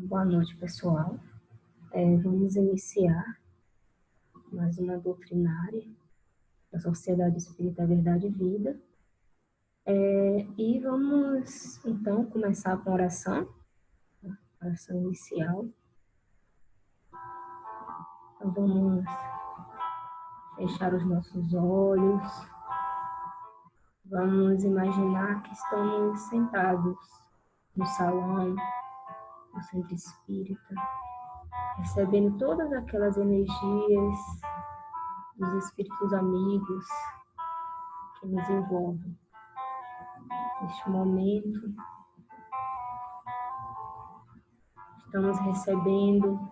Boa noite, pessoal. Vamos iniciar mais uma doutrinária da Sociedade Espírita Verdade e Vida. E vamos, então, começar com a oração inicial. Então, vamos fechar os nossos olhos. Vamos imaginar que estamos sentados no salão, no centro espírita, recebendo todas aquelas energias dos espíritos amigos que nos envolvem. Neste momento, estamos recebendo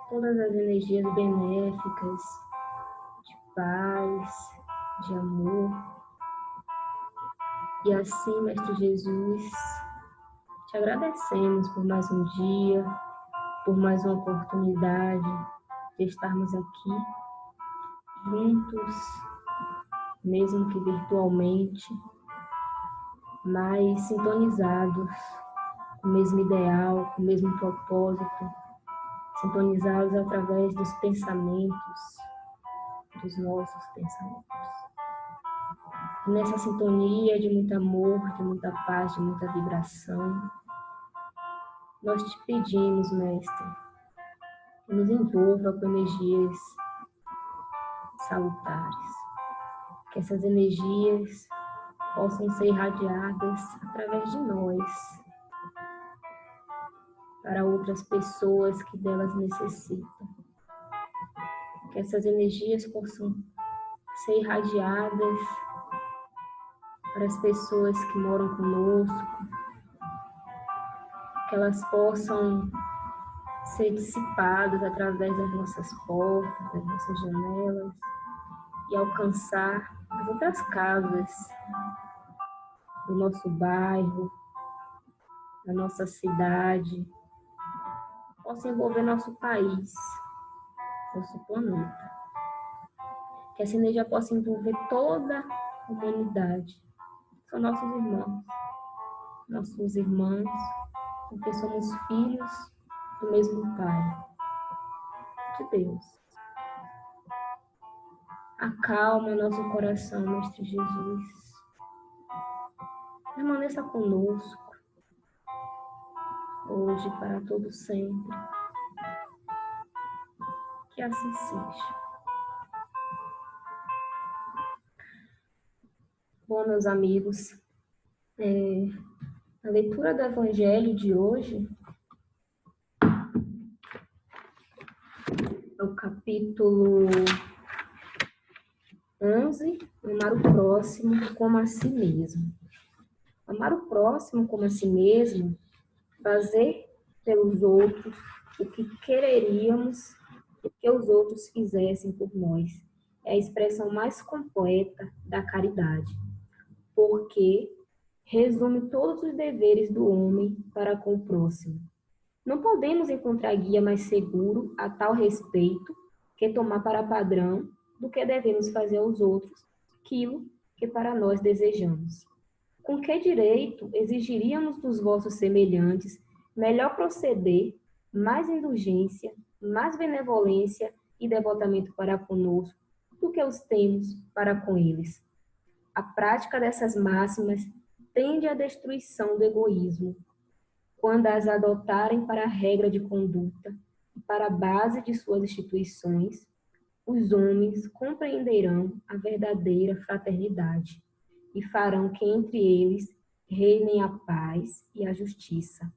todas as energias benéficas, de paz, de amor. E assim, Mestre Jesus, te agradecemos por mais um dia, por mais uma oportunidade de estarmos aqui juntos, mesmo que virtualmente, mas sintonizados com o mesmo ideal, com o mesmo propósito, sintonizados através dos pensamentos, dos nossos pensamentos. E nessa sintonia de muito amor, de muita paz, de muita vibração, nós te pedimos, Mestre, que nos envolva com energias salutares, que essas energias possam ser irradiadas através de nós, para outras pessoas que delas necessitam. Que essas energias possam ser irradiadas para as pessoas que moram conosco, que elas possam ser dissipadas através das nossas portas, das nossas janelas e alcançar as outras casas do nosso bairro, da nossa cidade, possa envolver nosso país, nosso planeta. Que essa energia possa envolver toda a humanidade. São nossos irmãos, porque somos filhos do mesmo Pai, de Deus. Acalma nosso coração, Mestre Jesus. Permaneça conosco, hoje e para todo sempre. Que assim seja. Bom, meus amigos, a leitura do Evangelho de hoje é o capítulo 11, amar o próximo como a si mesmo. Amar o próximo como a si mesmo, fazer pelos outros o que quereríamos que os outros fizessem por nós. É a expressão mais completa da caridade, porque resume todos os deveres do homem para com o próximo. Não podemos encontrar guia mais seguro a tal respeito que tomar para padrão do que devemos fazer aos outros aquilo que para nós desejamos. Com que direito exigiríamos dos vossos semelhantes melhor proceder, mais indulgência, mais benevolência e devotamento para conosco do que os temos para com eles? A prática dessas máximas tende à destruição do egoísmo, quando as adotarem para a regra de conduta e para a base de suas instituições, os homens compreenderão a verdadeira fraternidade e farão que entre eles reinem a paz e a justiça.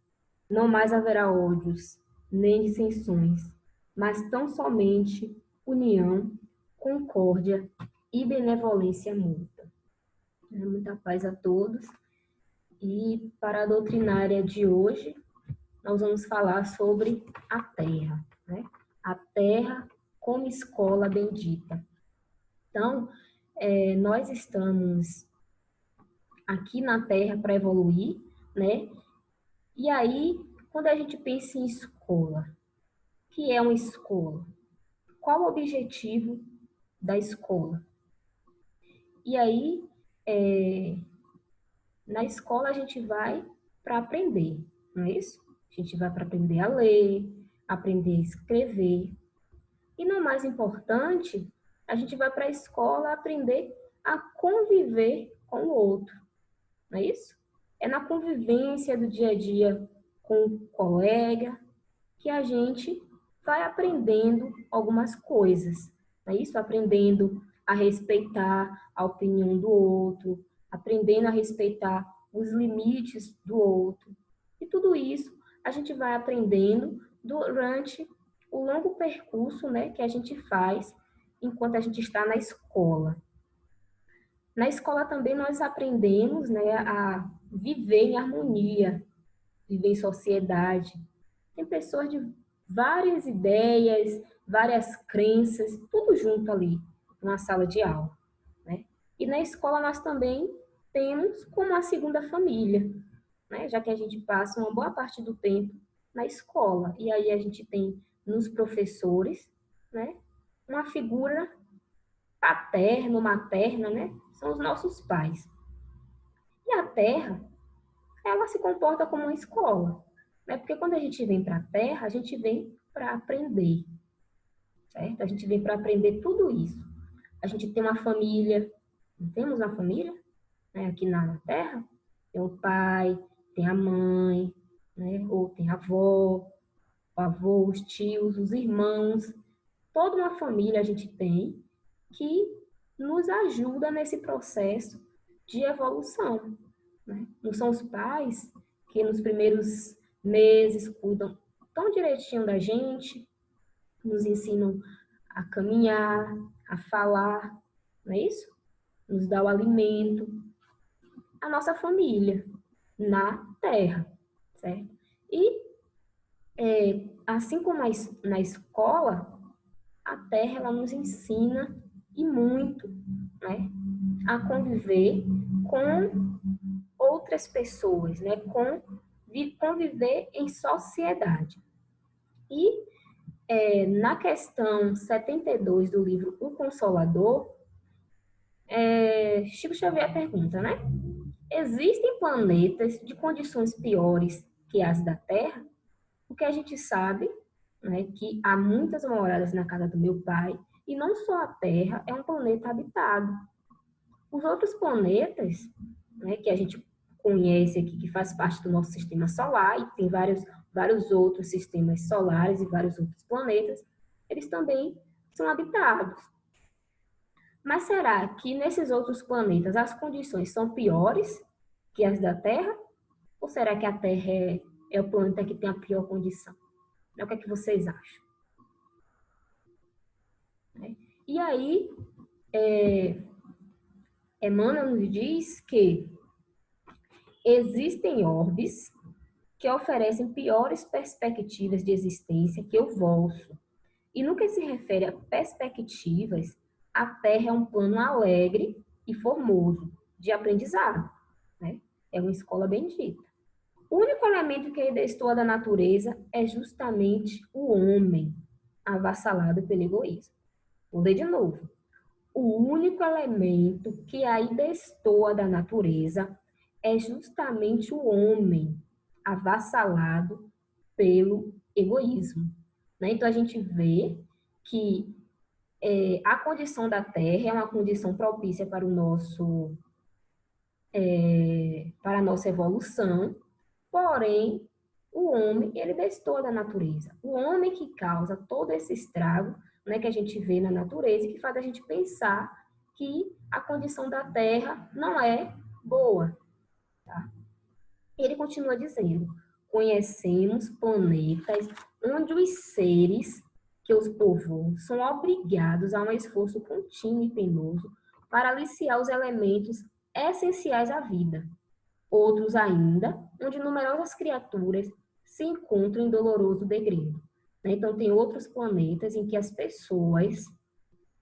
Não mais haverá ódios, nem dissensões, mas tão somente união, concórdia e benevolência mútua. Muita paz a todos. E para a doutrinária de hoje, nós vamos falar sobre a Terra, né? A Terra como escola bendita. Então, nós estamos aqui na Terra para evoluir, né? E aí, quando a gente pensa em escola, o que é uma escola? Qual o objetivo da escola? E aí, na escola a gente vai para aprender, não é isso? A gente vai para aprender a ler, aprender a escrever. E no mais importante, a gente vai para a escola aprender a conviver com o outro. Não é isso? É na convivência do dia a dia com o colega que a gente vai aprendendo algumas coisas. Não é isso? Aprendendo a respeitar a opinião do outro, aprendendo a respeitar os limites do outro. E tudo isso a gente vai aprendendo durante o longo percurso, né, que a gente faz enquanto a gente está na escola. Na escola também nós aprendemos, né, a viver em harmonia, viver em sociedade. Tem pessoas de várias ideias, várias crenças, tudo junto ali, numa sala de aula, né? E na escola nós também temos como a segunda família, né? Já que a gente passa uma boa parte do tempo na escola. E aí a gente tem nos professores, né, uma figura paterna, materna, né? São os nossos pais. E a terra, ela se comporta como uma escola, né? Porque quando a gente vem para a terra, a gente vem para aprender, certo? A gente vem para aprender tudo isso. A gente tem uma família, não temos uma família, né? Aqui na terra, tem o pai, tem a mãe, né? Ou tem a avó, o avô, os tios, os irmãos, toda uma família a gente tem que nos ajuda nesse processo de evolução, né? Não são os pais que nos primeiros meses cuidam tão direitinho da gente, nos ensinam a caminhar, a falar, não é isso? Nos dá o alimento, a nossa família na terra, certo? E assim como na escola, a terra ela nos ensina e muito, né, a conviver com outras pessoas, né, conviver em sociedade. E na questão 72 do livro O Consolador, Chico Xavier pergunta, né? Existem planetas de condições piores que as da Terra? Porque a gente sabe, né, que há muitas moradas na casa do meu pai, e não só a Terra é um planeta habitado. Os outros planetas, né, que a gente conhece aqui, que faz parte do nosso sistema solar, e tem vários outros sistemas solares e vários outros planetas, eles também são habitados. Mas será que nesses outros planetas as condições são piores que as da Terra? Ou será que a Terra é o planeta que tem a pior condição? O que é que vocês acham? E aí, Emmanuel nos diz que existem orbes que oferecem piores perspectivas de existência que o vosso. E no que se refere a perspectivas, a Terra é um plano alegre e formoso de aprendizado, né? É uma escola bendita. O único elemento que destoa da natureza é justamente o homem, avassalado pelo egoísmo. Vou ler de novo. O único elemento que aí destoa da natureza é justamente o homem, avassalado pelo egoísmo, né? Então a gente vê que a condição da Terra é uma condição propícia para para a nossa evolução, porém o homem ele destoa da natureza. O homem que causa todo esse estrago, né, que a gente vê na natureza e que faz a gente pensar que a condição da Terra não é boa. Tá? Ele continua dizendo: conhecemos planetas onde os seres que os povoam são obrigados a um esforço contínuo e penoso para aliciar os elementos essenciais à vida. Outros ainda, onde numerosas criaturas se encontram em doloroso degredo. Então, tem outros planetas em que as pessoas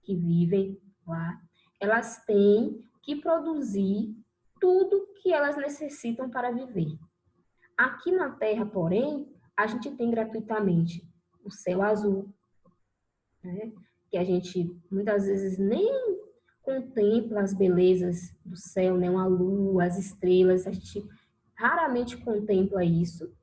que vivem lá, elas têm que produzir tudo que elas necessitam para viver. Aqui na Terra, porém, a gente tem gratuitamente o céu azul, né? Que a gente muitas vezes nem contempla as belezas do céu, né? Uma lua, as estrelas, a gente raramente contempla isso.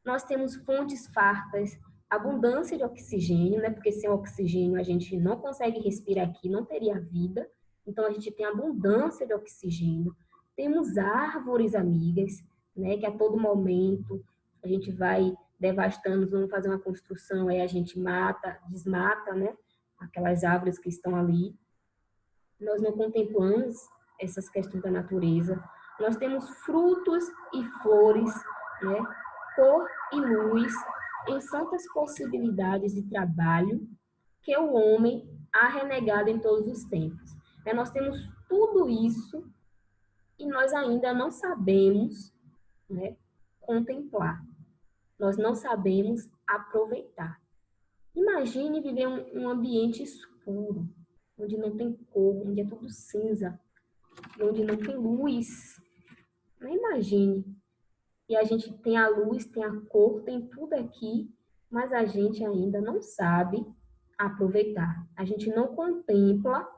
Nós temos fontes fartas, abundância de oxigênio, né? Porque sem oxigênio a gente não consegue respirar aqui, não teria vida. Então a gente tem abundância de oxigênio. Temos árvores amigas, né? Que a todo momento a gente vai devastando, vamos fazer uma construção, aí a gente mata, desmata, né? Aquelas árvores que estão ali. Nós não contemplamos essas questões da natureza. Nós temos frutos e flores, né? Cor e luz, em santas possibilidades de trabalho que o homem há renegado em todos os tempos. Nós temos tudo isso e nós ainda não sabemos, né, contemplar. Nós não sabemos aproveitar. Imagine viver um ambiente escuro, onde não tem cor, onde é tudo cinza, onde não tem luz. Não imagine. E a gente tem a luz, tem a cor, tem tudo aqui, mas a gente ainda não sabe aproveitar. A gente não contempla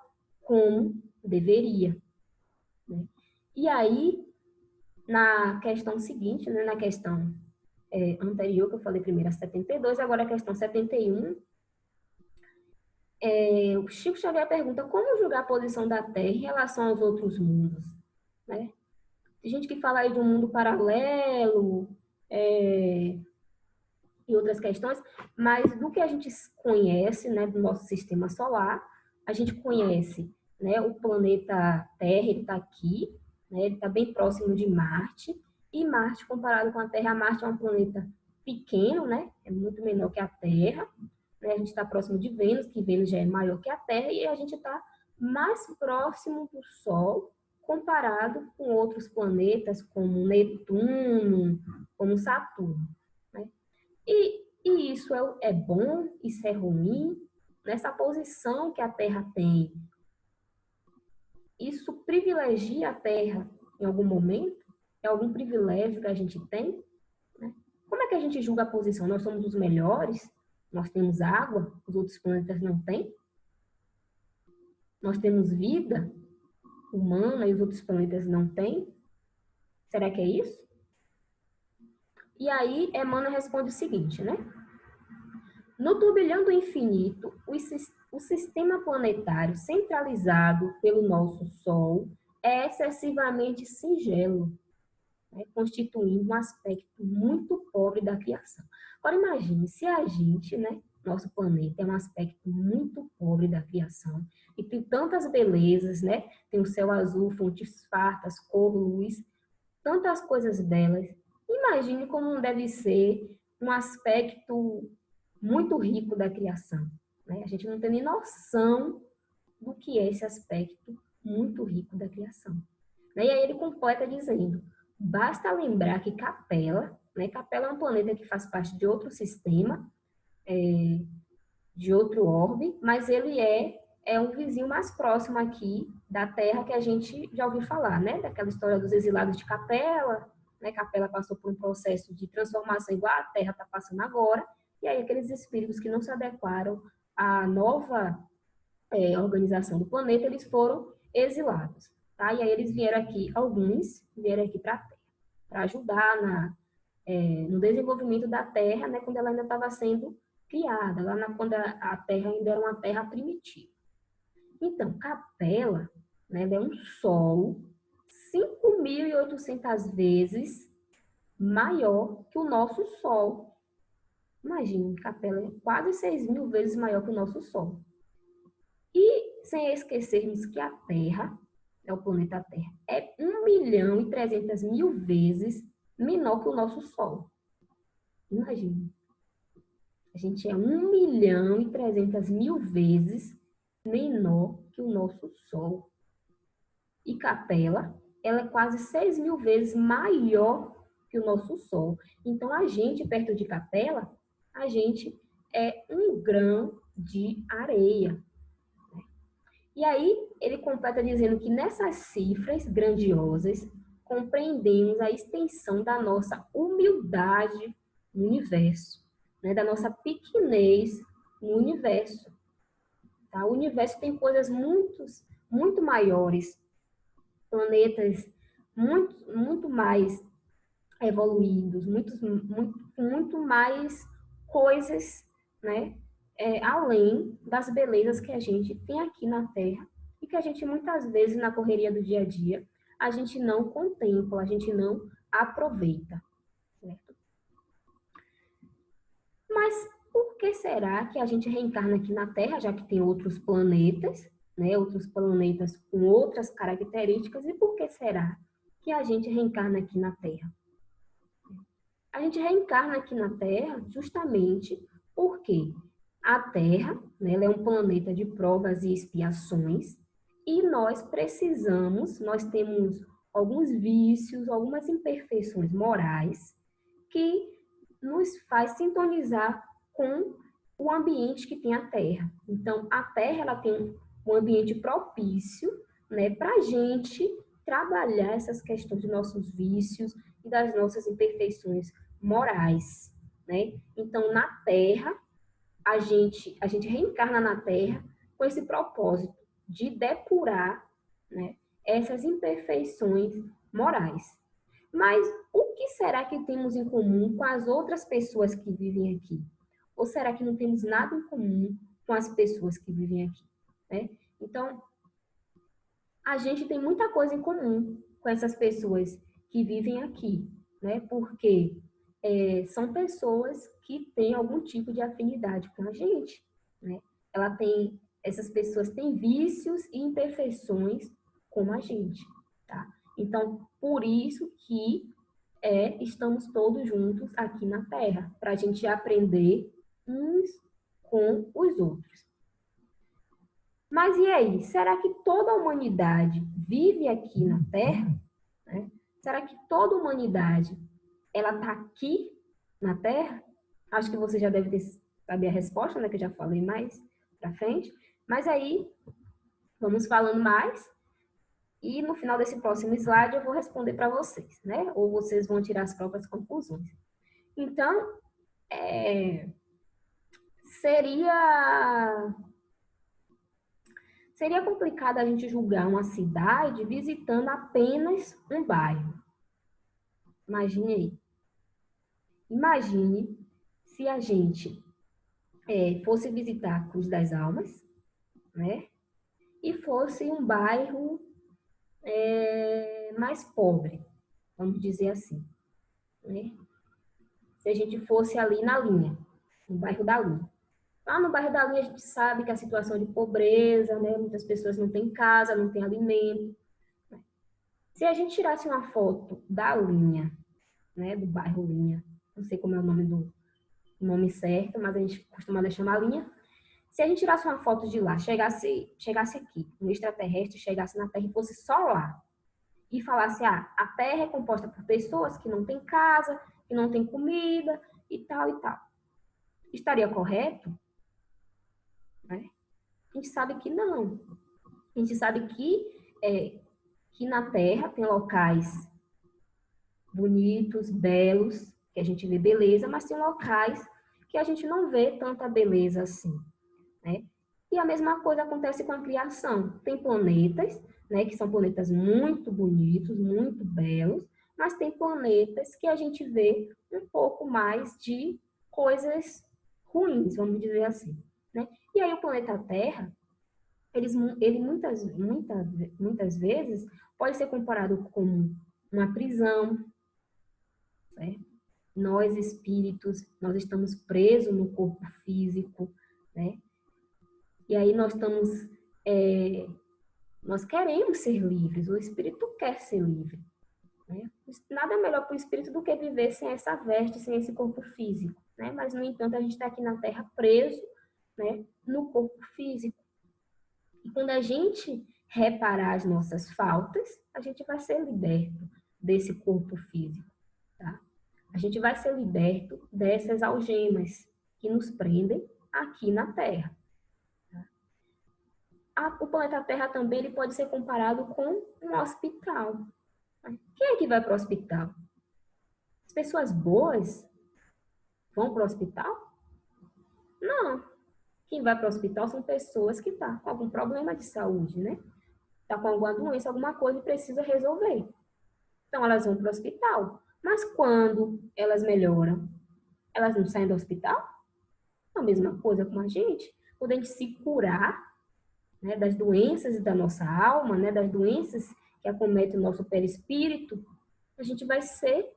como deveria. Né? E aí, na questão seguinte, né, na questão anterior, que eu falei primeiro, a 72, agora a questão 71, o Chico Xavier pergunta como julgar a posição da Terra em relação aos outros mundos. Né? Tem gente que fala aí de um mundo paralelo, e outras questões, mas do que a gente conhece, né, do nosso sistema solar, a gente conhece, né, o planeta Terra, ele está aqui, né, ele está bem próximo de Marte, e Marte, comparado com a Terra, Marte é um planeta pequeno, né, é muito menor que a Terra, né, a gente está próximo de Vênus, que Vênus já é maior que a Terra, e a gente está mais próximo do Sol, comparado com outros planetas, como Netuno, como Saturno. Né? E isso é bom, isso é ruim. Nessa posição que a Terra tem, isso privilegia a Terra em algum momento? É algum privilégio que a gente tem? Né? Como é que a gente julga a posição? Nós somos os melhores? Nós temos água? Os outros planetas não têm? Nós temos vida humana e os outros planetas não têm? Será que é isso? E aí, Emmanuel responde o seguinte, né? No turbilhão do infinito, o sistema planetário centralizado pelo nosso Sol é excessivamente singelo, né, constituindo um aspecto muito pobre da criação. Agora imagine, se a gente, né, nosso planeta é um aspecto muito pobre da criação e tem tantas belezas, né? Tem o céu azul, fontes fartas, cor, luz, tantas coisas belas. Imagine como deve ser um aspecto muito rico da criação. Né? A gente não tem nem noção do que é esse aspecto muito rico da criação. Né? E aí ele completa dizendo, basta lembrar que Capela, né? Capela é um planeta que faz parte de outro sistema, de outro orbe, mas ele é um vizinho mais próximo aqui da Terra que a gente já ouviu falar, né? Daquela história dos exilados de Capela, né? Capela passou por um processo de transformação igual a Terra está passando agora, e aí aqueles espíritos que não se adequaram à nova organização do planeta, eles foram exilados, tá? E aí eles vieram aqui, alguns vieram aqui para a Terra, para ajudar no desenvolvimento da Terra, né? Quando ela ainda estava sendo criada, quando a Terra ainda era uma terra primitiva. Então, Capela, né, é um Sol 5.800 vezes maior que o nosso Sol. Imagine, Capela é quase 6.000 vezes maior que o nosso Sol. E sem esquecermos que a Terra, o planeta Terra, é 1.300.000 vezes menor que o nosso Sol. Imagine. A gente é 1.300.000 vezes menor que o nosso Sol. E Capela, ela é quase 6.000 vezes maior que o nosso Sol. Então, a gente, perto de Capela, a gente é um grão de areia. E aí, ele completa dizendo que nessas cifras grandiosas, compreendemos a extensão da nossa humildade no universo, né? Da nossa pequenez no universo. Tá? O universo tem coisas muito maiores, planetas muito mais evoluídos, muito mais coisas, né? Além das belezas que a gente tem aqui na Terra e que a gente muitas vezes na correria do dia a dia a gente não contempla, a gente não aproveita, certo? Mas por que será que a gente reencarna aqui na Terra, já que tem outros planetas, né? Outros planetas com outras características, e por que será que a gente reencarna aqui na Terra? A gente reencarna aqui na Terra justamente porque a Terra, né, ela é um planeta de provas e expiações e nós temos alguns vícios, algumas imperfeições morais que nos faz sintonizar com o ambiente que tem a Terra. Então, a Terra ela tem um ambiente propício, né, para a gente trabalhar essas questões dos nossos vícios e das nossas imperfeições morais, né? Então, na Terra, a gente reencarna na Terra com esse propósito de depurar, né, essas imperfeições morais. Mas o que será que temos em comum com as outras pessoas que vivem aqui? Ou será que não temos nada em comum com as pessoas que vivem aqui, né? Então, a gente tem muita coisa em comum com essas pessoas que vivem aqui, né? Porque são pessoas que têm algum tipo de afinidade com a gente, né? Essas pessoas têm vícios e imperfeições como a gente, tá? Então, por isso que estamos todos juntos aqui na Terra, para a gente aprender uns com os outros. Mas e aí, será que toda a humanidade vive aqui na Terra? Né? Será que toda a humanidade ela está aqui na Terra? Acho que você já deve ter saber a resposta, né? Que eu já falei mais para frente. Mas aí, vamos falando mais. E no final desse próximo slide eu vou responder para vocês, né? Ou vocês vão tirar as próprias conclusões. Então, seria complicado a gente julgar uma cidade visitando apenas um bairro. Imagine aí. Imagine se a gente fosse visitar a Cruz das Almas, né? E fosse um bairro mais pobre, vamos dizer assim, né? Se a gente fosse ali na linha, no bairro da Linha. Lá no bairro da Linha a gente sabe que a situação de pobreza, né? Muitas pessoas não têm casa, não têm alimento. Se a gente tirasse uma foto da Linha, né? Do bairro Linha, não sei como é o nome certo, mas a gente costuma chamar Linha. Se a gente tirasse uma foto de lá, chegasse aqui, um extraterrestre chegasse na Terra e fosse só lá, e falasse, a Terra é composta por pessoas que não têm casa, que não têm comida, e tal, e tal. Estaria correto? Né? A gente sabe que não. A gente sabe que na Terra tem locais bonitos, belos, que a gente vê beleza, mas tem locais que a gente não vê tanta beleza assim, né? E a mesma coisa acontece com a criação. Tem planetas, né, que são planetas muito bonitos, muito belos, mas tem planetas que a gente vê um pouco mais de coisas ruins, vamos dizer assim, né? E aí o planeta Terra, ele muitas vezes pode ser comparado com uma prisão, certo? Nós, espíritos, nós estamos presos no corpo físico, né? E aí nós queremos ser livres, o espírito quer ser livre, né? Nada melhor para o espírito do que viver sem essa veste, sem esse corpo físico, né? Mas, no entanto, a gente está aqui na Terra preso, né, no corpo físico. E quando a gente reparar as nossas faltas, a gente vai ser liberto desse corpo físico, tá? A gente vai ser liberto dessas algemas que nos prendem aqui na Terra. O planeta Terra também ele pode ser comparado com um hospital. Quem é que vai para o hospital? As pessoas boas vão para o hospital? Não. Quem vai para o hospital são pessoas que estão com algum problema de saúde, né? Está com alguma doença, alguma coisa e precisa resolver. Então, elas vão para o hospital. Mas quando elas melhoram, elas não saem do hospital? A mesma coisa com a gente. Quando a gente se curar, né, das doenças da nossa alma, né, das doenças que acometem o nosso perispírito, a gente vai sair,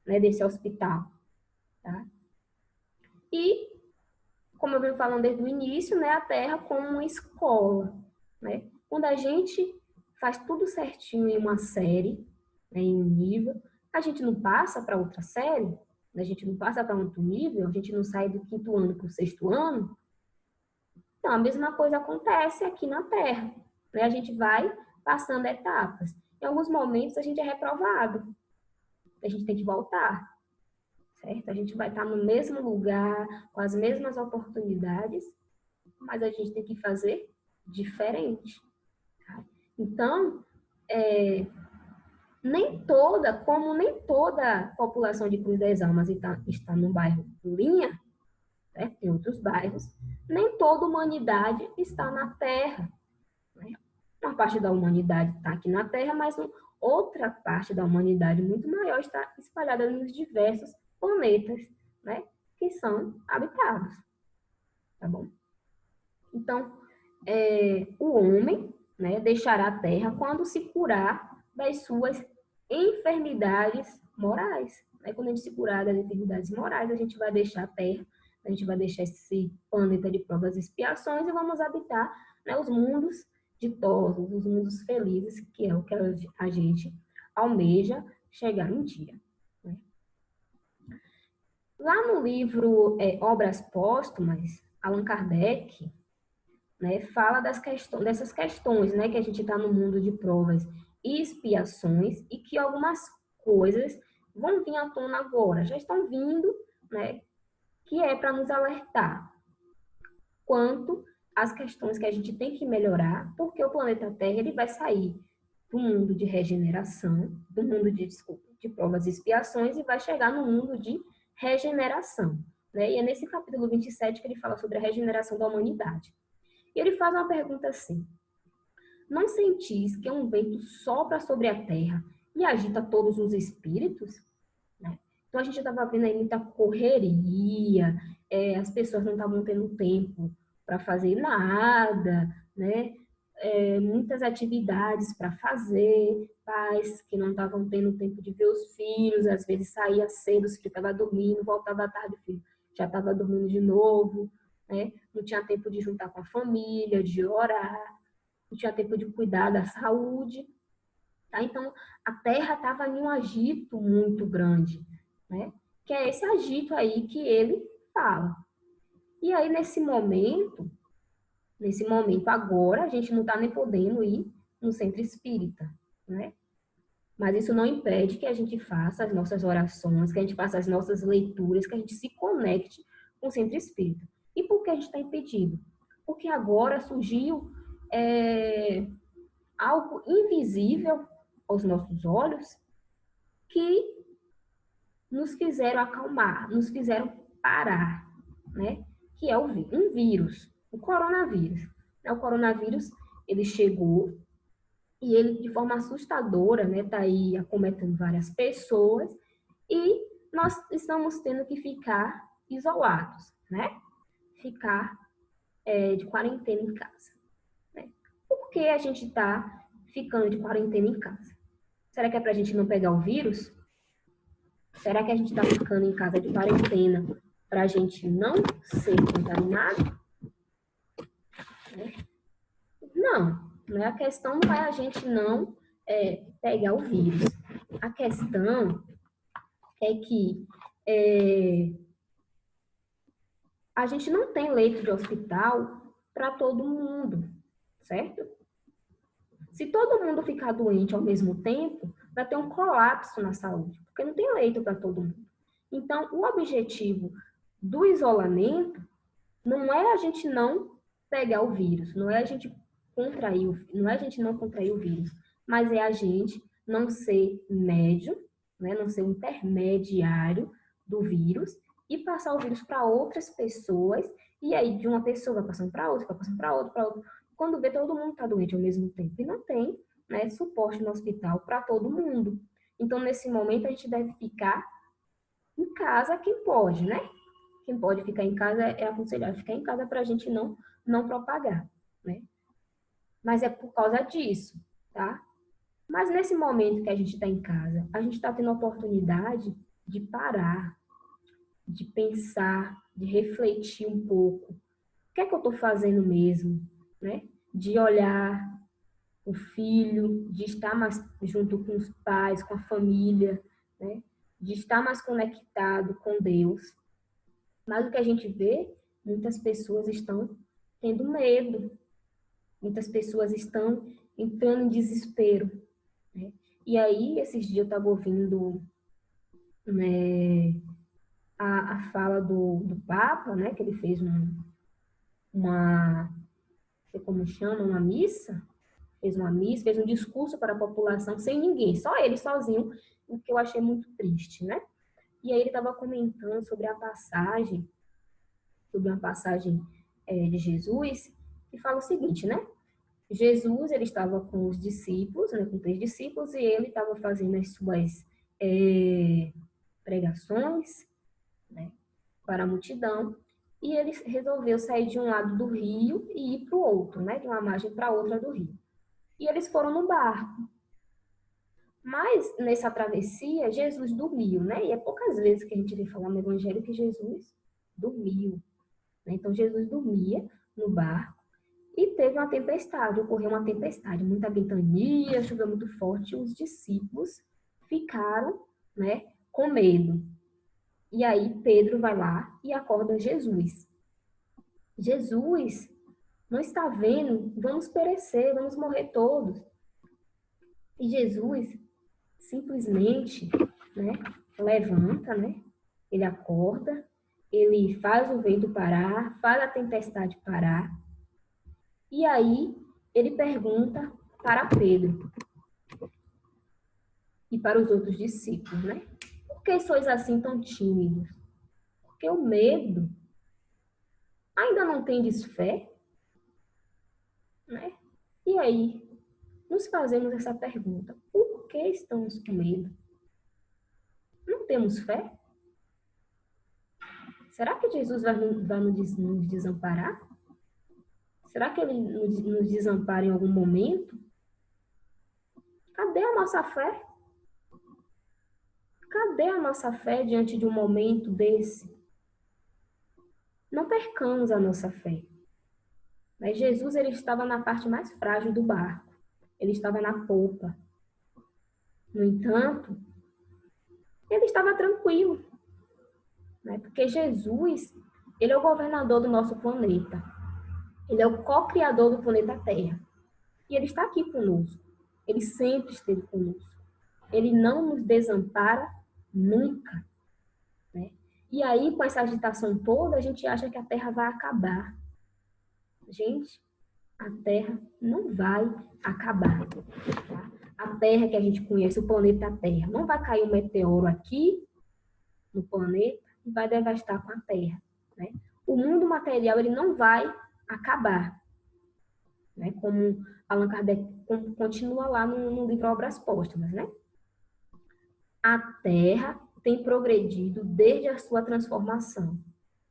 né, desse hospital, tá? E, como eu venho falando desde o início, né, a Terra como uma escola, né? Quando a gente faz tudo certinho em uma série, né, em um nível, a gente não passa para outra série, né, a gente não passa para outro nível, a gente não sai do quinto ano para o sexto ano. Então, a mesma coisa acontece aqui na Terra, né? A gente vai passando etapas. Em alguns momentos, a gente é reprovado, a gente tem que voltar, certo? A gente vai estar no mesmo lugar, com as mesmas oportunidades, mas a gente tem que fazer diferente. Tá? Então, nem toda população de Cruz das Almas está no bairro Linha, né? Tem outros bairros, nem toda humanidade está na Terra. Né? Uma parte da humanidade está aqui na Terra, mas outra parte da humanidade muito maior está espalhada nos diversos planetas, né? Que são habitados, tá bom? Então, o homem, né, deixará a Terra quando se curar das suas enfermidades morais. Né? Quando a gente se curar das enfermidades morais, a gente vai deixar a Terra, a gente vai deixar esse planeta de provas e expiações e vamos habitar, né, os mundos ditosos, os mundos felizes, que é o que a gente almeja chegar um dia. Né? Lá no livro Obras Póstumas, Allan Kardec, né, fala dessas questões, né, que a gente está no mundo de provas e expiações e que algumas coisas vão vir à tona agora, já estão vindo, né, que é para nos alertar quanto às questões que a gente tem que melhorar, porque o planeta Terra ele vai sair do mundo de regeneração, do mundo de provas e expiações e vai chegar no mundo de regeneração. Né? E é nesse capítulo 27 que ele fala sobre a regeneração da humanidade. E ele faz uma pergunta assim: não sentis que um vento sopra sobre a terra e agita todos os espíritos? Né? Então a gente estava vendo aí muita correria, as pessoas não estavam tendo tempo para fazer nada, né? Muitas atividades para fazer, pais que não estavam tendo tempo de ver os filhos, às vezes saía cedo, o filho estava dormindo, voltava à tarde, o filho já estava dormindo de novo, né? Não tinha tempo de juntar com a família, de orar, não tinha tempo de cuidar da saúde. Tá? Então, a Terra estava em um agito muito grande, né? Que é esse agito aí que ele fala. E aí, nesse momento agora, a gente não está nem podendo ir no centro espírita, né? Mas isso não impede que a gente faça as nossas orações, que a gente faça as nossas leituras, que a gente se conecte com o centro espírita. E por que a gente está impedido? Porque agora surgiu algo invisível aos nossos olhos que nos fizeram acalmar, nos fizeram parar, né? Que é um vírus, o coronavírus. O coronavírus, ele chegou e ele, de forma assustadora, né, tá aí acometendo várias pessoas e nós estamos tendo que ficar isolados, né? Ficar de quarentena em casa. Né? Por que a gente está ficando de quarentena em casa? Será que é para a gente não pegar o vírus? Será que a gente está ficando em casa de quarentena para a gente não ser contaminado? Não, né? A questão não é a gente não pegar o vírus. A questão é que a gente não tem leito de hospital para todo mundo, certo? Se todo mundo ficar doente ao mesmo tempo, vai ter um colapso na saúde, porque não tem leito para todo mundo. Então, o objetivo do isolamento não é a gente não pegar o vírus, não é a gente não contrair o vírus, mas é a gente não ser médio, né, não ser intermediário do vírus e passar o vírus para outras pessoas, e aí de uma pessoa vai passando para outra, vai passando para outra, para outra. Quando vê, todo mundo está doente ao mesmo tempo e não tem, né, suporte no hospital para todo mundo. Então, nesse momento, a gente deve ficar em casa quem pode, né? Quem pode ficar em casa é aconselhado ficar em casa para a gente não propagar, né? Mas é por causa disso, tá? Mas nesse momento que a gente está em casa, a gente está tendo a oportunidade de parar, de pensar, de refletir um pouco. O que é que eu estou fazendo mesmo, né? De olhar o filho, de estar mais junto com os pais, com a família, né? De estar mais conectado com Deus. Mas o que a gente vê, muitas pessoas estão tendo medo, muitas pessoas estão entrando em desespero, né? E aí, esses dias eu estava ouvindo, né, a fala do Papa, né, que ele fez uma, não sei como chama, uma missa, fez um discurso para a população sem ninguém, só ele sozinho, o que eu achei muito triste, né? E aí ele estava comentando sobre uma passagem de Jesus, que fala o seguinte, né? Jesus, ele estava com os discípulos, né, com 3 discípulos, e ele estava fazendo as suas pregações, né, para a multidão, e ele resolveu sair de um lado do rio e ir para o outro, né, de uma margem para outra do rio. E eles foram no barco. Mas, nessa travessia, Jesus dormiu, né? E é poucas vezes que a gente vê falar no Evangelho que Jesus dormiu, né? Então, Jesus dormia no barco e teve uma tempestade, ocorreu uma tempestade, muita ventania, choveu muito forte, e os discípulos ficaram, né, com medo. E aí Pedro vai lá e acorda Jesus. Jesus, não está vendo? Vamos perecer, vamos morrer todos. E Jesus simplesmente, né, levanta, né? Ele acorda, ele faz o vento parar, faz a tempestade parar. E aí ele pergunta para Pedro e para os outros discípulos, né? Por que sois assim tão tímidos? Porque o medo ainda não tendes fé, né? E aí nos fazemos essa pergunta: por que estamos com medo? Não temos fé? Será que Jesus vai nos desamparar? Será que ele nos desampara em algum momento? Cadê a nossa fé? Cadê a nossa fé diante de um momento desse? Não percamos a nossa fé. Mas Jesus, ele estava na parte mais frágil do barco. Ele estava na polpa. No entanto, ele estava tranquilo, né? Porque Jesus, ele é o governador do nosso planeta. Ele é o co-criador do planeta Terra. E ele está aqui conosco. Ele sempre esteve conosco. Ele não nos desampara nunca, né? E aí, com essa agitação toda, a gente acha que a Terra vai acabar. Gente, a Terra não vai acabar. Tá? A Terra que a gente conhece, o planeta Terra, não vai cair um meteoro aqui no planeta e vai devastar com a Terra, né? O mundo material, ele não vai acabar, né? Como Allan Kardec continua lá no livro Obras Póstumas, né? A Terra tem progredido desde a sua transformação.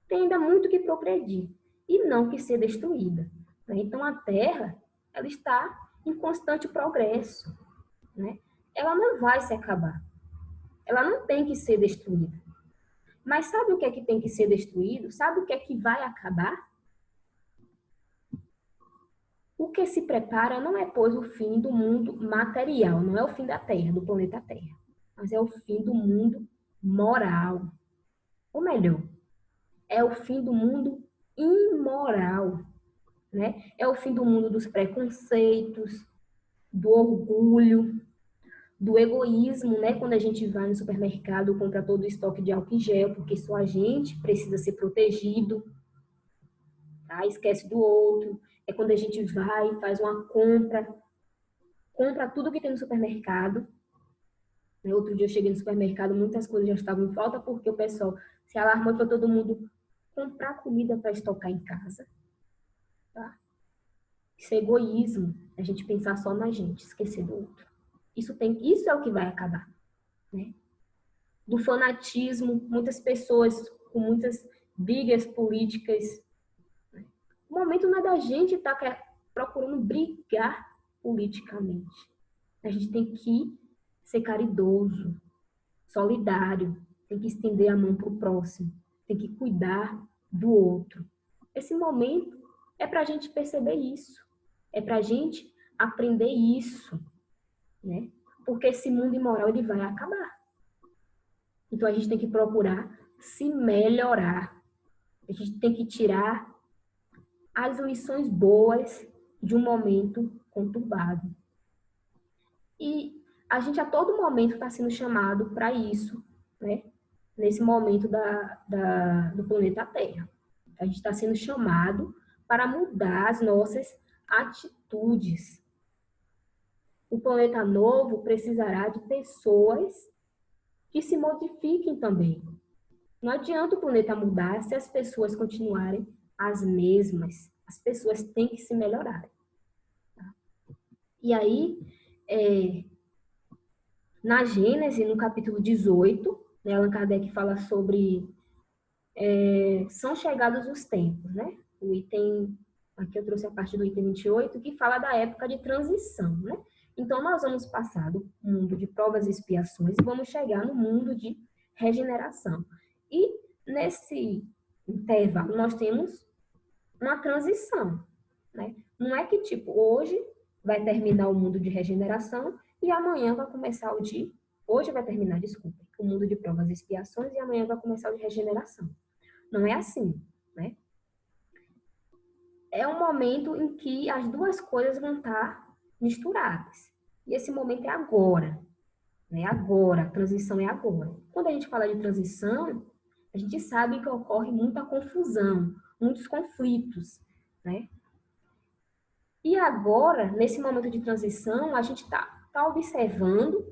Tem ainda muito que progredir e não que ser destruída, né? Então, a Terra, ela está em constante progresso, né? Ela não vai se acabar. Ela não tem que ser destruída. Mas sabe o que é que tem que ser destruído? Sabe o que é que vai acabar? O que se prepara não é, pois, o fim do mundo material, não é o fim da Terra, do planeta Terra, mas é o fim do mundo moral. Ou melhor, é o fim do mundo imoral, né? É o fim do mundo dos preconceitos, do orgulho, do egoísmo, né? Quando a gente vai no supermercado, compra todo o estoque de álcool em gel, porque só a gente precisa ser protegido, tá? Esquece do outro. É quando a gente vai, faz uma compra tudo que tem no supermercado. Outro dia eu cheguei no supermercado, muitas coisas já estavam em falta, porque o pessoal se alarmou para todo mundo comprar comida para estocar em casa. Tá? Isso é egoísmo, a gente pensar só na gente, esquecer do outro. Isso é o que vai acabar. né? Do fanatismo, muitas pessoas com muitas brigas políticas. O momento não é da gente estar procurando brigar politicamente. A gente tem que ser caridoso, solidário, tem que estender a mão para o próximo, tem que cuidar do outro. Esse momento é para a gente perceber isso, é para a gente aprender isso, né? Porque esse mundo imoral ele vai acabar. Então a gente tem que procurar se melhorar. A gente tem que tirar as lições boas de um momento conturbado. E a gente a todo momento está sendo chamado para isso, né? Nesse momento do planeta Terra. A gente está sendo chamado para mudar as nossas atitudes. O planeta novo precisará de pessoas que se modifiquem também. Não adianta o planeta mudar se as pessoas continuarem as mesmas. As pessoas têm que se melhorar. Tá? E aí, na Gênesis, no capítulo 18, né, Allan Kardec fala sobre são chegados os tempos, né? O item, aqui eu trouxe a parte do item 28, que fala da época de transição, né? Então, nós vamos passar do mundo de provas e expiações e vamos chegar no mundo de regeneração. E nesse intervalo, nós temos uma transição, né? Não é que, tipo, hoje vai terminar o mundo de regeneração e amanhã vai começar o de... Hoje vai terminar, desculpa, o mundo de provas e expiações e amanhã vai começar o de regeneração. Não é assim, né? É um momento em que as duas coisas vão estar misturadas. E esse momento é agora, né? Agora, a transição é agora. Quando a gente fala de transição, a gente sabe que ocorre muita confusão, muitos conflitos, né? E agora, nesse momento de transição, a gente tá observando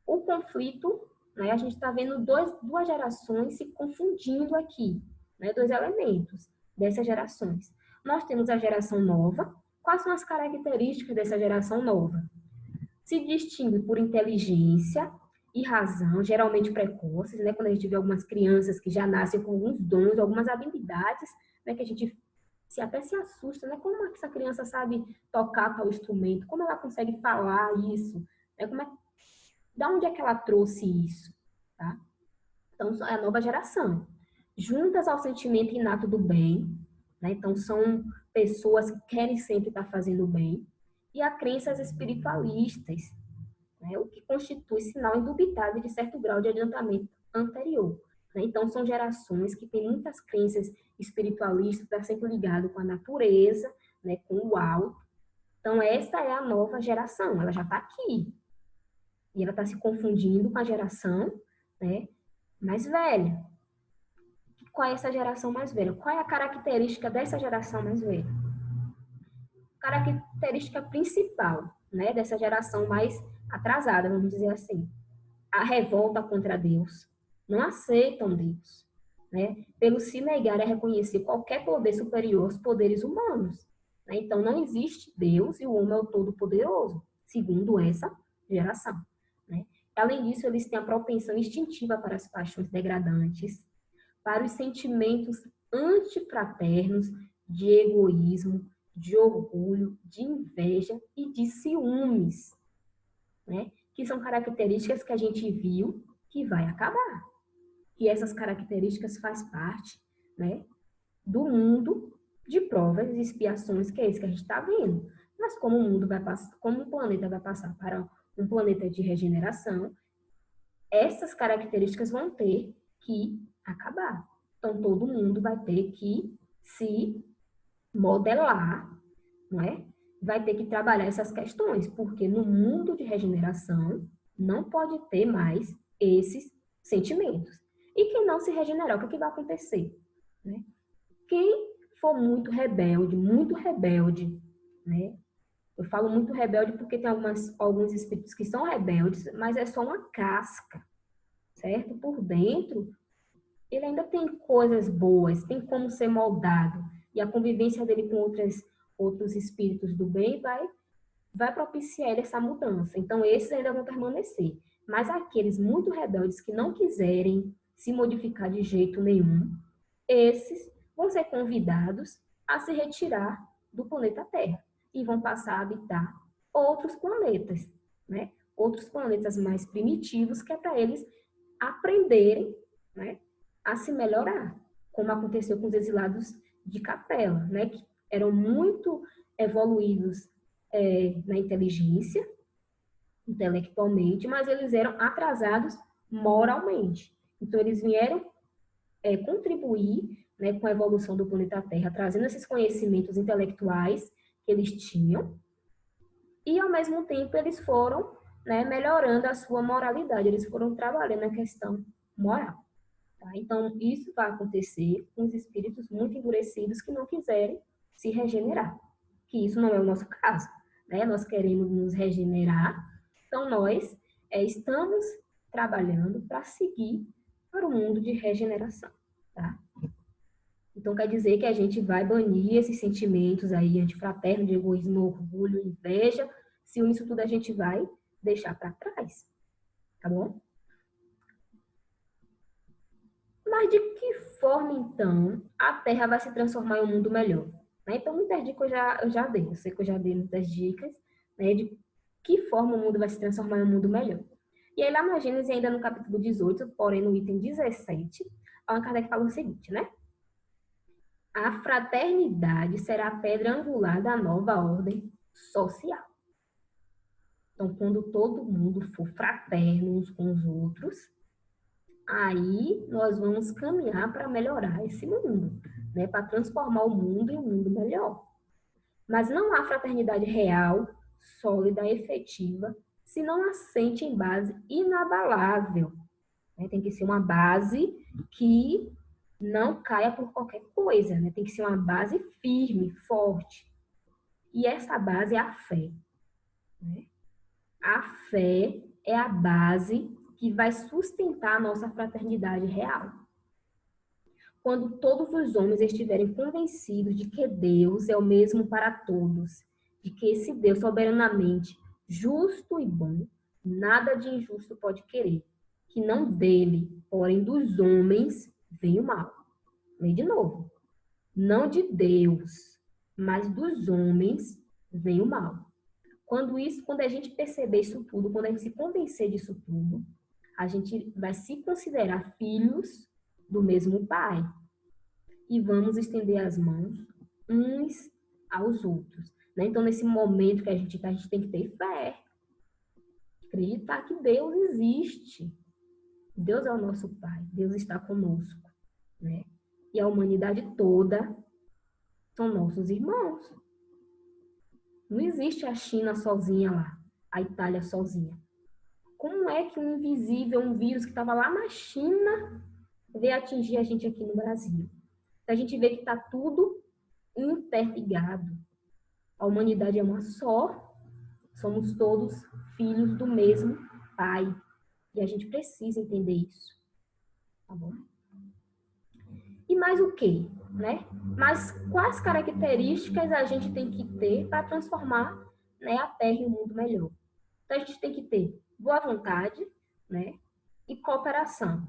o conflito, né? A gente está vendo duas gerações se confundindo aqui, né? Dois elementos dessas gerações. Nós temos a geração nova. Quais são as características dessa geração nova? Se distingue por inteligência e razão, geralmente precoces, né? Quando a gente vê algumas crianças que já nascem com alguns dons, algumas habilidades, né? Que a gente até se assusta, né? Como é que essa criança sabe tocar tal instrumento? Como ela consegue falar isso? Né? Da onde é que ela trouxe isso? Tá? Então, é a nova geração. Juntas ao sentimento inato do bem, né? Então, são pessoas que querem sempre estar fazendo o bem, e a crenças espiritualistas, né? O que constitui sinal indubitável de certo grau de adiantamento anterior. Né? Então, são gerações que têm muitas crenças espiritualistas, está sempre ligado com a natureza, né? Com o alto. Então, essa é a nova geração, ela já está aqui. E ela está se confundindo com a geração, né, mais velha. Qual é essa geração mais velha? Qual é a característica dessa geração mais velha? Característica principal, né, dessa geração mais atrasada, vamos dizer assim. A revolta contra Deus. Não aceitam Deus, né? Pelo se negar a reconhecer qualquer poder superior aos poderes humanos. Né? Então, não existe Deus e o homem é o todo-poderoso, segundo essa geração. Né? Além disso, eles têm a propensão instintiva para as paixões degradantes, para os sentimentos antifraternos, de egoísmo, de orgulho, de inveja e de ciúmes, né? Que são características que a gente viu que vai acabar. E essas características faz parte, né, do mundo de provas e expiações, que é esse que a gente está vendo. Mas como o mundo vai passar, como o planeta vai passar para um planeta de regeneração, essas características vão ter que acabar. Então, todo mundo vai ter que se modelar, não é? Vai ter que trabalhar essas questões, porque no mundo de regeneração não pode ter mais esses sentimentos. E quem não se regenerar, o que vai acontecer? Né? Quem for muito rebelde, né? Eu falo muito rebelde porque tem alguns espíritos que são rebeldes, mas é só uma casca, certo? Por dentro, ele ainda tem coisas boas, tem como ser moldado. E a convivência dele com outros espíritos do bem vai propiciar ele essa mudança. Então, esses ainda vão permanecer. Mas aqueles muito rebeldes que não quiserem se modificar de jeito nenhum, esses vão ser convidados a se retirar do planeta Terra e vão passar a habitar outros planetas, né? Outros planetas mais primitivos, que é para eles aprenderem, né, a se melhorar, como aconteceu com os exilados de Capela, né, que eram muito evoluídos na inteligência, intelectualmente, mas eles eram atrasados moralmente. Então, eles vieram contribuir, né, com a evolução do planeta Terra, trazendo esses conhecimentos intelectuais que eles tinham, e, ao mesmo tempo, eles foram, né, melhorando a sua moralidade, eles foram trabalhando a questão moral. Tá? Então, isso vai acontecer com os espíritos muito endurecidos que não quiserem se regenerar, que isso não é o nosso caso, né? Nós queremos nos regenerar, então nós estamos trabalhando para seguir para o mundo de regeneração, tá? Então, quer dizer que a gente vai banir esses sentimentos aí antifraternos, de egoísmo, orgulho, inveja. Se isso tudo a gente vai deixar para trás, tá bom? Mas de que forma, então, a Terra vai se transformar em um mundo melhor? Né? Então, muitas dicas eu já dei. Eu sei que eu já dei muitas dicas, né, de que forma o mundo vai se transformar em um mundo melhor. E aí, lá na Gênesis, ainda no capítulo 18, porém no item 17, Allan Kardec fala o seguinte, né? A fraternidade será a pedra angular da nova ordem social. Então, quando todo mundo for fraterno uns com os outros, aí nós vamos caminhar para melhorar esse mundo, né? Para transformar o mundo em um mundo melhor. Mas não há fraternidade real, sólida, efetiva, se não assente em base inabalável. Né? Tem que ser uma base que não caia por qualquer coisa, né? Tem que ser uma base firme, forte. E essa base é a fé. Né? A fé é a base que vai sustentar a nossa fraternidade real. Quando todos os homens estiverem convencidos de que Deus é o mesmo para todos, de que esse Deus soberanamente justo e bom, nada de injusto pode querer, que não dele, porém dos homens, vem o mal. Lê de novo. Não de Deus, mas dos homens vem o mal. Quando a gente perceber isso tudo, quando a gente se convencer disso tudo, a gente vai se considerar filhos do mesmo Pai. E vamos estender as mãos uns aos outros. Né? Então, nesse momento que a gente está, a gente tem que ter fé. Acreditar que Deus existe. Deus é o nosso Pai. Deus está conosco. Né? E a humanidade toda são nossos irmãos. Não existe a China sozinha lá, a Itália sozinha. Como é que um invisível, um vírus que estava lá na China, veio atingir a gente aqui no Brasil? A gente vê que está tudo interligado. A humanidade é uma só, somos todos filhos do mesmo Pai. E a gente precisa entender isso. Tá bom? E mais o quê? Né? Mas quais características a gente tem que ter para transformar, né, a Terra em um mundo melhor? Então, a gente tem que ter boa vontade, né, e cooperação.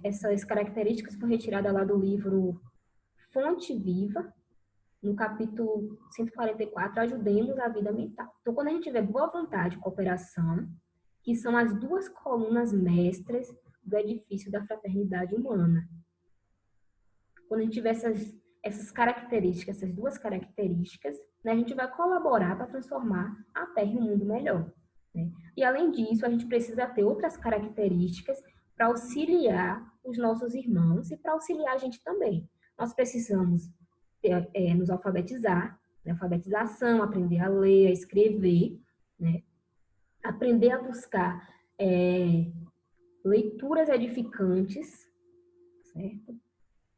Essas características foram retiradas lá do livro Fonte Viva, no capítulo 144, Ajudemos a Vida Mental. Então, quando a gente tiver boa vontade e cooperação, que são as duas colunas mestras do edifício da fraternidade humana. Quando a gente tiver essas características, essas duas características, né, a gente vai colaborar para transformar a Terra em um mundo melhor. Né? E, além disso, a gente precisa ter outras características para auxiliar os nossos irmãos e para auxiliar a gente também. Nós precisamos nos alfabetizar, né? Alfabetização, aprender a ler, a escrever, né? Aprender a buscar leituras edificantes, certo?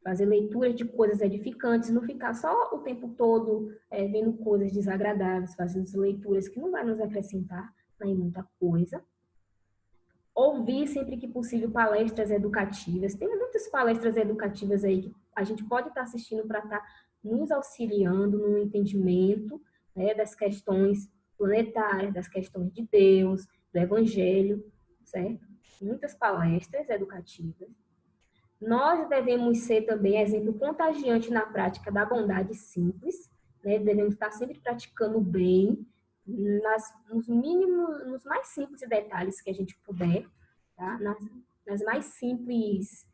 Fazer leituras de coisas edificantes, não ficar só o tempo todo vendo coisas desagradáveis, fazendo leituras que não vai nos acrescentar em muita coisa. Ouvir sempre que possível palestras educativas. Tem muitas palestras educativas aí que a gente pode estar assistindo para estar nos auxiliando no entendimento, né, das questões planetárias, das questões de Deus, do Evangelho. certo? Muitas palestras educativas. Nós devemos ser também exemplo contagiante na prática da bondade simples, né? Devemos estar sempre praticando o bem, nos mínimos, nos mais simples detalhes que a gente puder, tá? Nas mais simples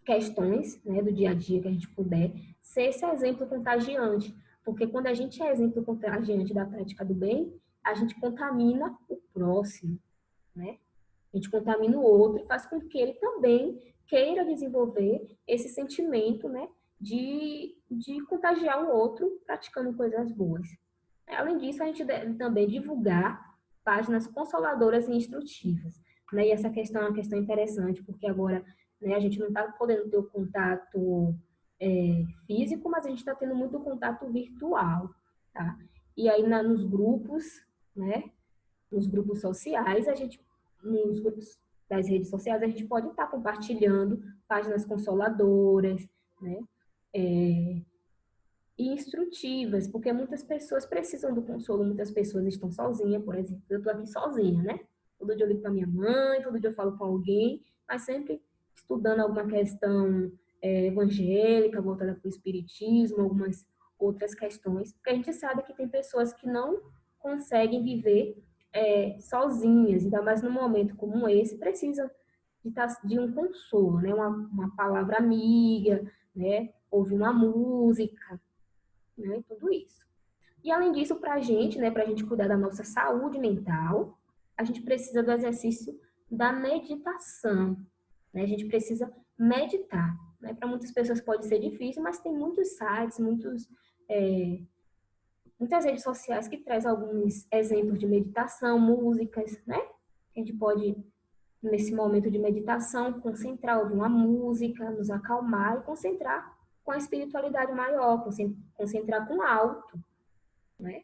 questões, né, do dia a dia que a gente puder, ser esse exemplo contagiante. Porque quando a gente é exemplo contagiante da prática do bem, a gente contamina o próximo, né? A gente contamina o outro e faz com que ele também queira desenvolver esse sentimento, né, de contagiar o outro praticando coisas boas. Além disso, a gente deve também divulgar páginas consoladoras e instrutivas. Né? E essa questão é uma questão interessante, porque agora, né, a gente não está podendo ter o contato físico, mas a gente está tendo muito contato virtual. Tá? E aí, nos grupos, né, nos grupos sociais, nos grupos das redes sociais, a gente pode estar compartilhando páginas consoladoras, né? E instrutivas, porque muitas pessoas precisam do consolo, muitas pessoas estão sozinhas, por exemplo. Eu estou aqui sozinha, né? Todo dia eu ligo para minha mãe, todo dia eu falo com alguém, mas sempre estudando alguma questão evangélica, voltada para o espiritismo, algumas outras questões, porque a gente sabe que tem pessoas que não conseguem viver sozinhas, ainda mais num momento como esse, precisam de um consolo, né? Uma palavra amiga, né? Ouvir uma música, né? Tudo isso. E além disso, para a gente, né? Para a gente cuidar da nossa saúde mental, a gente precisa do exercício da meditação, né? A gente precisa meditar, né? Para muitas pessoas pode ser difícil, mas tem muitos sites, muitas redes sociais que trazem alguns exemplos de meditação, músicas, né? A gente pode, nesse momento de meditação, concentrar, ouvir uma música, nos acalmar e concentrar com a espiritualidade maior, concentrar com o alto, né?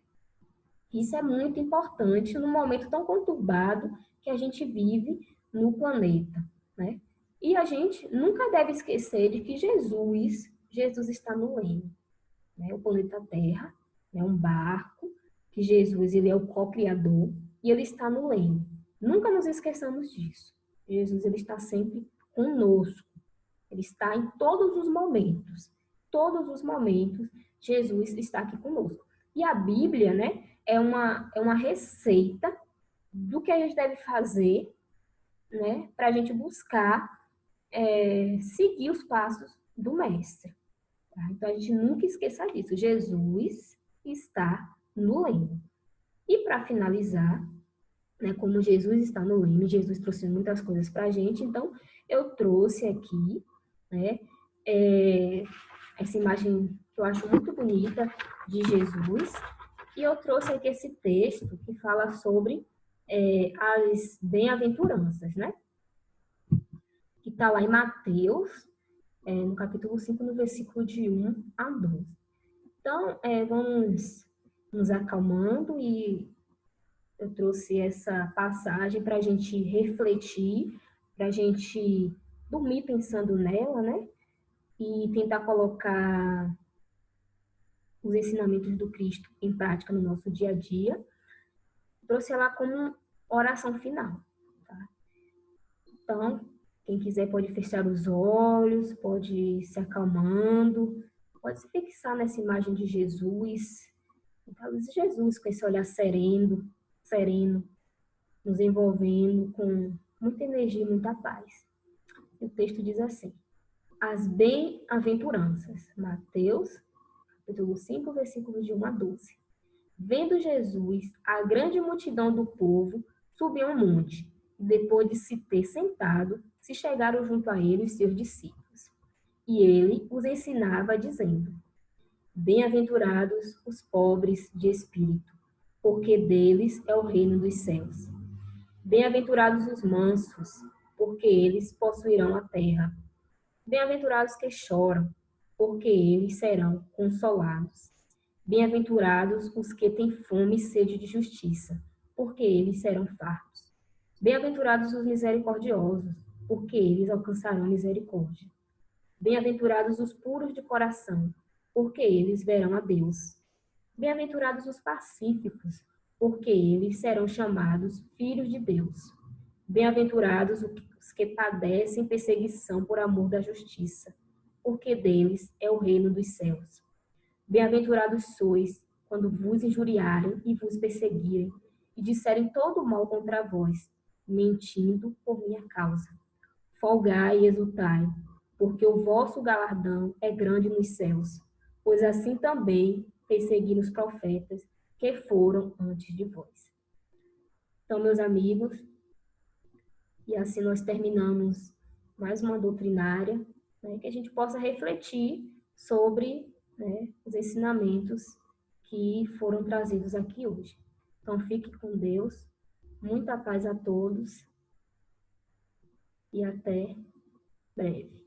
Isso é muito importante num momento tão conturbado que a gente vive no planeta, né? E a gente nunca deve esquecer de que Jesus está no leme, né? O planeta Terra é um barco, que Jesus ele é o co-criador e ele está no leme. Nunca nos esqueçamos disso. Jesus ele está sempre conosco. Ele está em todos os momentos. Todos os momentos, Jesus está aqui conosco. E a Bíblia, né, é uma receita do que a gente deve fazer, né, para a gente buscar seguir os passos do Mestre. Tá? Então, a gente nunca esqueça disso. Jesus está no leme. E para finalizar, né, como Jesus está no leme, Jesus trouxe muitas coisas para a gente, então eu trouxe aqui, né, essa imagem que eu acho muito bonita de Jesus, e eu trouxe aqui esse texto que fala sobre as bem-aventuranças, né, que está lá em Mateus, no capítulo 5, no versículo de 1 a 12. Então, vamos nos acalmando e eu trouxe essa passagem para a gente refletir, para a gente dormir pensando nela, né? E tentar colocar os ensinamentos do Cristo em prática no nosso dia a dia. Trouxe ela como oração final, tá? Então, quem quiser pode fechar os olhos, pode ir se acalmando, pode se fixar nessa imagem de Jesus, então, Jesus com esse olhar sereno, nos envolvendo com muita energia e muita paz. E o texto diz assim: as bem-aventuranças, Mateus, capítulo 5, versículos de 1 a 12. Vendo Jesus, a grande multidão do povo subiu um monte, e depois de se ter sentado, se chegaram junto a ele os seus discípulos. E ele os ensinava, dizendo: bem-aventurados os pobres de espírito, porque deles é o reino dos céus. Bem-aventurados os mansos, porque eles possuirão a terra. Bem-aventurados que choram, porque eles serão consolados. Bem-aventurados os que têm fome e sede de justiça, porque eles serão fartos. Bem-aventurados os misericordiosos, porque eles alcançarão misericórdia. Bem-aventurados os puros de coração, porque eles verão a Deus. Bem-aventurados os pacíficos, porque eles serão chamados filhos de Deus. Bem-aventurados os que padecem perseguição por amor da justiça, porque deles é o reino dos céus. Bem-aventurados sois quando vos injuriarem e vos perseguirem, e disserem todo mal contra vós, mentindo por minha causa. Folgai e exultai, porque o vosso galardão é grande nos céus, pois assim também perseguiram os profetas que foram antes de vós. Então, meus amigos, e assim nós terminamos mais uma doutrinária, né, que a gente possa refletir sobre, né, os ensinamentos que foram trazidos aqui hoje. Então, fique com Deus, muita paz a todos e até breve.